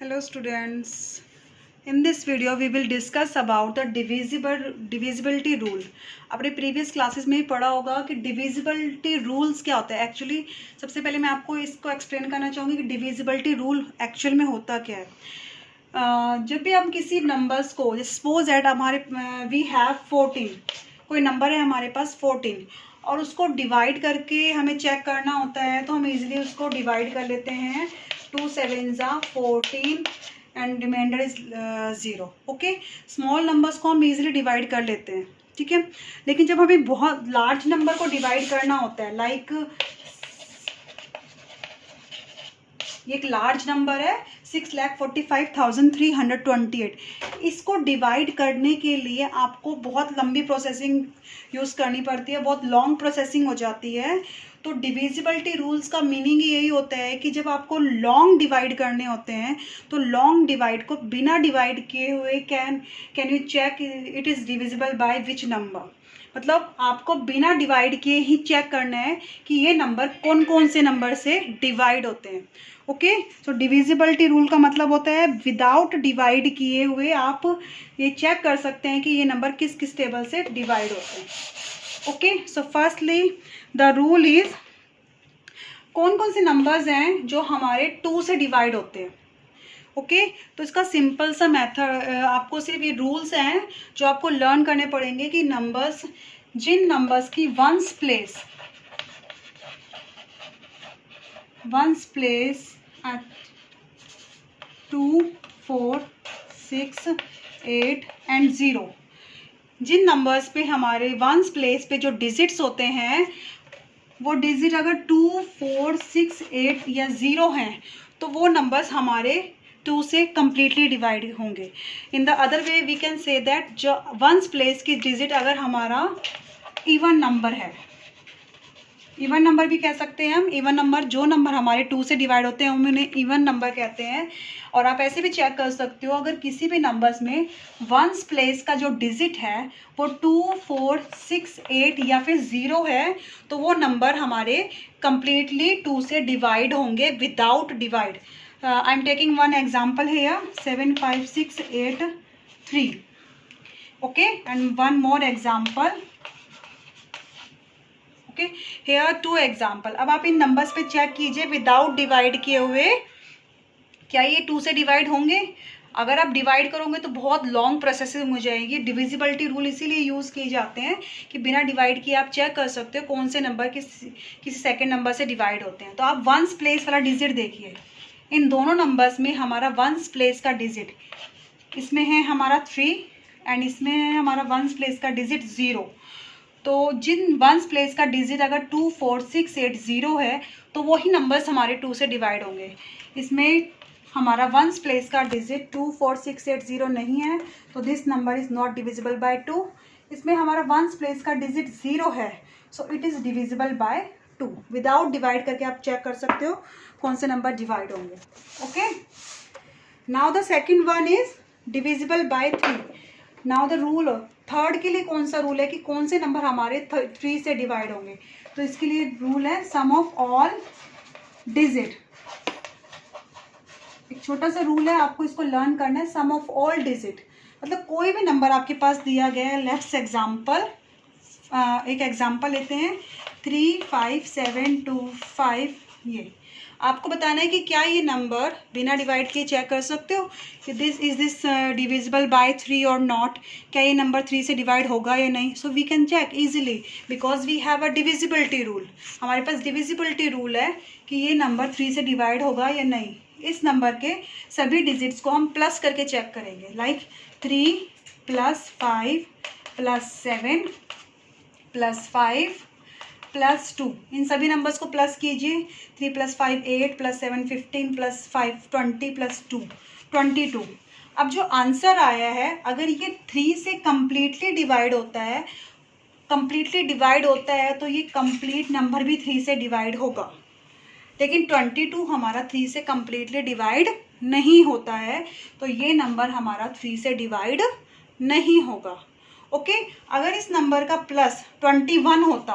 Hello students. In this video we will discuss about the divisibility rule. आपने previous classes में ही पढ़ा होगा कि डिविजिबिलिटी रूल्स क्या होता है. एक्चुअली सबसे पहले मैं आपको इसको एक्सप्लेन करना चाहूँगी कि डिविजिबिलिटी रूल एक्चुअल में होता क्या है. जब भी हम किसी नंबर्स को, सपोज एट हमारे वी हैव 14, कोई नंबर है हमारे पास 14 और उसको डिवाइड करके हमें चेक करना होता है, तो हम इजीली उसको डिवाइड कर लेते हैं. 2 7 14 and remainder is 0. Okay, small numbers को हम इजीली डिवाइड कर लेते हैं, ठीक है. लेकिन जब हमें बहुत लार्ज नंबर को डिवाइड करना होता है, लाइक ये एक लार्ज नंबर है 6,45,328. इसको डिवाइड करने के लिए आपको बहुत लंबी प्रोसेसिंग यूज़ करनी पड़ती है, बहुत लॉन्ग प्रोसेसिंग हो जाती है. तो डिविजिबिलिटी रूल्स का मीनिंग यही होता है कि जब आपको लॉन्ग डिवाइड करने होते हैं तो लॉन्ग डिवाइड को बिना डिवाइड किए हुए can you check it is divisible by which number. मतलब आपको बिना डिवाइड किए ही चेक करना है कि ये नंबर कौन कौन से नंबर से डिवाइड होते हैं. ओके, सो डिविजिबिलिटी रूल का मतलब होता है विदाउट डिवाइड किए हुए आप ये चेक कर सकते हैं कि ये नंबर किस किस टेबल से डिवाइड होते हैं. Okay, so firstly the rule is, कौन कौन से नंबर्स हैं जो हमारे 2 से डिवाइड होते हैं. ओके, तो इसका सिंपल सा मेथड, आपको सिर्फ ये रूल्स हैं जो आपको लर्न करने पड़ेंगे कि नंबर्स, जिन नंबर्स की वंस प्लेस एट 2 4 6 8 एंड 0, जिन नंबर्स पे हमारे वंस प्लेस पे जो डिजिट्स होते हैं वो डिजिट अगर 2 4 6 8 या 0 हैं तो वो नंबर्स हमारे 2 से कम्प्लीटली डिवाइड होंगे. In the other way we can say that जो वंस प्लेस की डिजिट अगर हमारा इवन नंबर है, इवन नंबर भी कह सकते हैं हम. इवन नंबर, जो नंबर हमारे 2 से डिवाइड होते हैं हम उन्हें इवन नंबर कहते हैं. और आप ऐसे भी चेक कर सकते हो, अगर किसी भी नंबर्स में वंस प्लेस का जो डिजिट है वो 2 4 6 8 या फिर 0 है तो वो नंबर हमारे कंप्लीटली 2 से डिवाइड होंगे without divide. I am taking one example here, 7 5 6 8 3. Okay, and one more example. Okay, here 2 example. अब आप इन नंबर्स पे चेक कीजिए विदाउट डिवाइड किए हुए क्या ये 2 से डिवाइड होंगे. अगर आप डिवाइड करोगे तो बहुत लॉन्ग प्रोसेसिंग हो जाएगी. डिविजिबिलिटी रूल इसीलिए यूज़ किए जाते हैं कि बिना डिवाइड किए आप चेक कर सकते हो कौन से नंबर किसी सेकेंड नंबर से डिवाइड होते हैं. तो आप वंस प्लेस वाला डिजिट देखिए, इन दोनों नंबर्स में हमारा वंस प्लेस का डिजिट, इसमें है हमारा 3 एंड इसमें है हमारा वंस प्लेस का डिजिट 0. तो जिन वंस प्लेस का डिजिट अगर 2 4 6 8 0 है तो वही नंबर्स हमारे 2 से डिवाइड होंगे. इसमें हमारा वंस प्लेस का डिजिट 2 4 6 8 0 नहीं है तो this number is not divisible by 2. इसमें हमारा वंस प्लेस का डिजिट 0 है so it is divisible bye 2. Without divide करके आप चेक कर सकते हो कौन से नंबर डिवाइड होंगे. Okay, now the second one is divisible by 3. Now the rule, third के लिए कौन सा रूल है कि कौन से नंबर हमारे 3 से डिवाइड होंगे. तो इसके लिए रूल है सम ऑफ ऑल डिजिट. एक छोटा सा रूल है, आपको इसको लर्न करना है. सम ऑफ ऑल डिजिट मतलब कोई भी नंबर आपके पास दिया गया है. लेट्स एग्जाम्पल, एक एग्जाम्पल लेते हैं 3 5 7 2 5. ये आपको बताना है कि क्या ये नंबर बिना डिवाइड किए चेक कर सकते हो कि दिस डिविजिबल बाय 3 और नॉट. क्या ये नंबर 3 से डिवाइड होगा या नहीं. So we can check easily because we have a divisibility rule. हमारे पास डिविजिबिलिटी रूल है कि ये नंबर 3 से डिवाइड होगा या नहीं. इस नंबर के सभी डिजिट्स को हम प्लस करके चेक करेंगे, लाइक 3 + 5 + 7 + 5 + 2. इन सभी नंबर्स को प्लस कीजिए. 3 + 5 8 + 7 15 + 5 20 + 2 22. अब जो आंसर आया है, अगर ये 3 से कम्प्लीटली डिवाइड होता है तो ये कंप्लीट नंबर भी 3 से डिवाइड होगा. लेकिन 22 हमारा 3 से कम्प्लीटली डिवाइड नहीं होता है तो ये नंबर हमारा 3 से डिवाइड नहीं होगा. ओके, अगर इस नंबर का प्लस 21 होता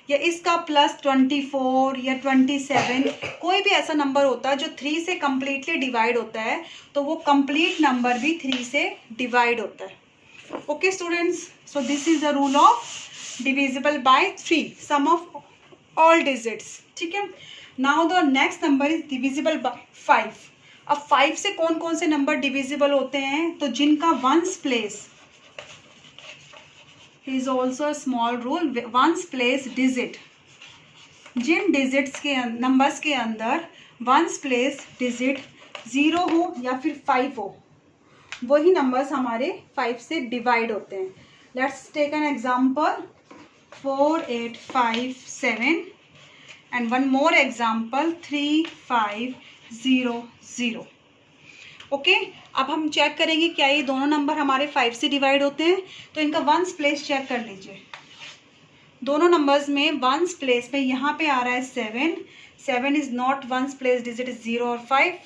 या इसका +24 या 27, कोई भी ऐसा नंबर होता है जो 3 से कम्प्लीटली डिवाइड होता है, तो वो कंप्लीट नंबर भी 3 से डिवाइड होता है। Okay students, so this is the rule of divisible by 3, sum of all digits. ठीक है, now the next number is divisible by 5। अब 5 से कौन कौन से नंबर डिविजिबल होते हैं, तो जिनका ones place is also small rule, ones place digit, जिन डिजिट्स के नंबर्स के अंदर वंस प्लेस डिजिट 0 हो या फिर 5 हो, वही नंबर्स हमारे 5 से डिवाइड होते हैं। Let's take an example 4, 8, 5, 7 and one more example 3, 5, 0, 0। Okay, अब हम चेक करेंगे क्या ये दोनों नंबर हमारे 5 से डिवाइड होते हैं। तो इनका वंस प्लेस चेक कर लीजिए। दोनों नंबर्स में वंस प्लेस पे यहाँ पे आ रहा है 7, 7 is not once place digit, 0 और 5,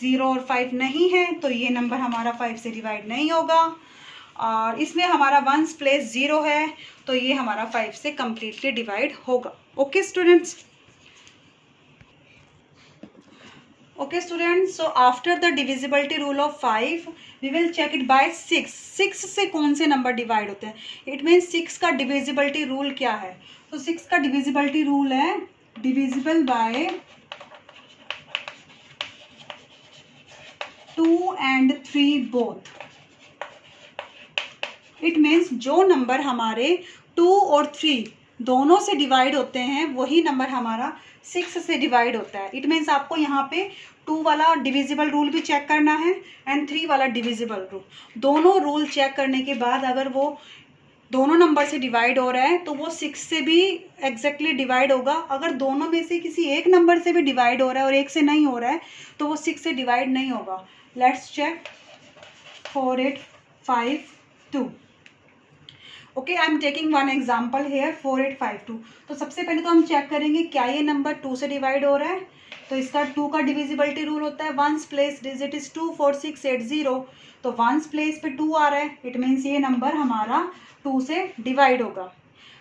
0 और 5 नहीं है, तो ये नंबर हमारा 5 से डिवाइड नहीं होगा। और इसमें हमारा वंस प्लेस 0 है, तो ये हमारा 5 से कम्प्लीटली डिवाइड होगा। Okay students, okay students, so after the divisibility rule of 5 we will check it by 6। 6 से कौन से नंबर डिवाइड होते हैं, इट मीन्स 6 का डिविजिबिलिटी रूल क्या है। तो 6 का डिविजिबिलिटी रूल है divisible by 2 and 3 both. It means जो नंबर हमारे 2 और 3 दोनों से डिवाइड होते हैं, वही नंबर हमारा 6 से डिवाइड होता है। इट मीन्स आपको यहाँ पे 2 वाला डिविजिबल रूल भी चेक करना है एंड 3 वाला डिविजिबल रूल। दोनों रूल चेक करने के बाद अगर वो दोनों नंबर से डिवाइड हो रहा है तो वो 6 से भी एग्जैक्टली डिवाइड होगा। अगर दोनों में से किसी एक नंबर से भी डिवाइड हो रहा है और एक से नहीं हो रहा है तो वो 6 से डिवाइड नहीं होगा। Let's check 4, 8, 5, 2। Okay, I am taking one example here 4, 8, 5, 2। तो सबसे पहले तो हम चेक करेंगे क्या ये नंबर 2 से डिवाइड हो रहा है। तो इसका 2 का डिविजिबिलिटी रूल होता है वंस प्लेस डिजिट इज 2, 4, 6, 8, 0। तो वंस प्लेस पे 2 आ रहा है, इट मीन्स ये नंबर हमारा 2 से डिवाइड होगा।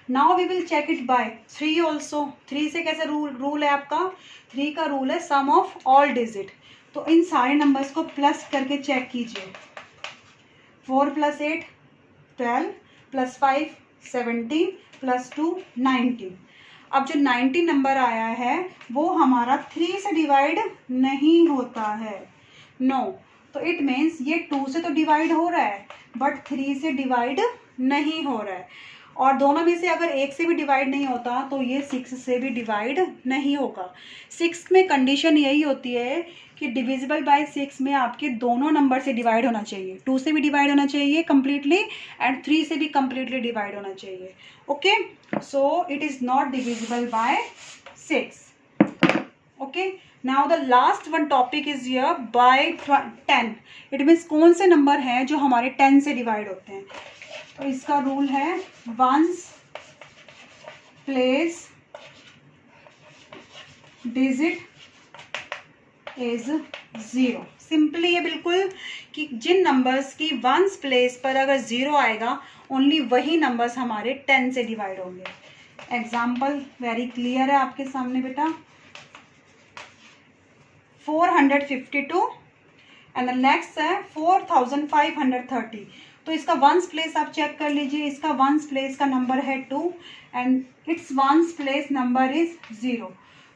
Now we will check it by 3 also. 3 से कैसे रूल है आपका, 3 का रूल है सम ऑफ ऑल डिजिट। तो इन सारे नंबर्स को प्लस करके चेक कीजिए। 4 + 8 12 + 5 17 + 2 19। अब जो 19 नंबर आया है वो हमारा 3 से डिवाइड नहीं होता है, नो। तो इट मीन्स ये 2 से तो डिवाइड हो रहा है बट 3 से डिवाइड नहीं हो रहा है। और दोनों में से अगर एक से भी डिवाइड नहीं होता तो ये 6 से भी डिवाइड नहीं होगा। 6 में कंडीशन यही होती है कि डिविजिबल बाय 6 में आपके दोनों नंबर से डिवाइड होना चाहिए, 2 से भी डिवाइड होना चाहिए कम्प्लीटली एंड 3 से भी कम्प्लीटली डिवाइड होना चाहिए। Okay, so it is not divisible by 6। Okay, now the last one topic is here bye 10। It means कौन से नंबर हैं जो हमारे 10 से डिवाइड होते हैं। तो इसका रूल है once place digit is 0। Simply ये बिल्कुल कि जिन नंबर्स की वंस प्लेस पर अगर 0 आएगा ओनली वही नंबर्स हमारे 10 से डिवाइड होंगे। एग्जाम्पल वेरी क्लियर है आपके सामने बेटा, 452 एंड द नेक्स्ट है 4530। तो इसका वंस प्लेस आप चेक कर लीजिए। इसका वंस प्लेस का नंबर है 2 and it's ones place number is 0।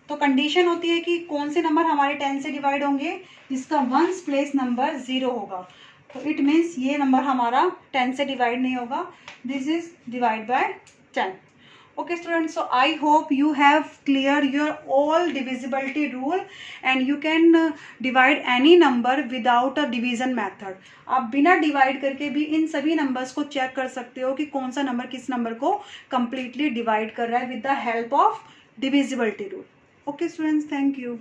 तो कंडीशन होती है कि कौन से नंबर हमारे 10 से डिवाइड होंगे, जिसका वंस प्लेस नंबर 0 होगा। तो इट मीन्स ये नंबर हमारा 10 से डिवाइड नहीं होगा, this is divide by 10। Okay students, so I hope you have cleared your all divisibility rule and you can divide any number without a division method। आप बिना divide करके भी इन सभी नंबर्स को चेक कर सकते हो कि कौन सा नंबर किस नंबर को completely डिवाइड कर रहा है with the help of divisibility rule। Okay students, thank you।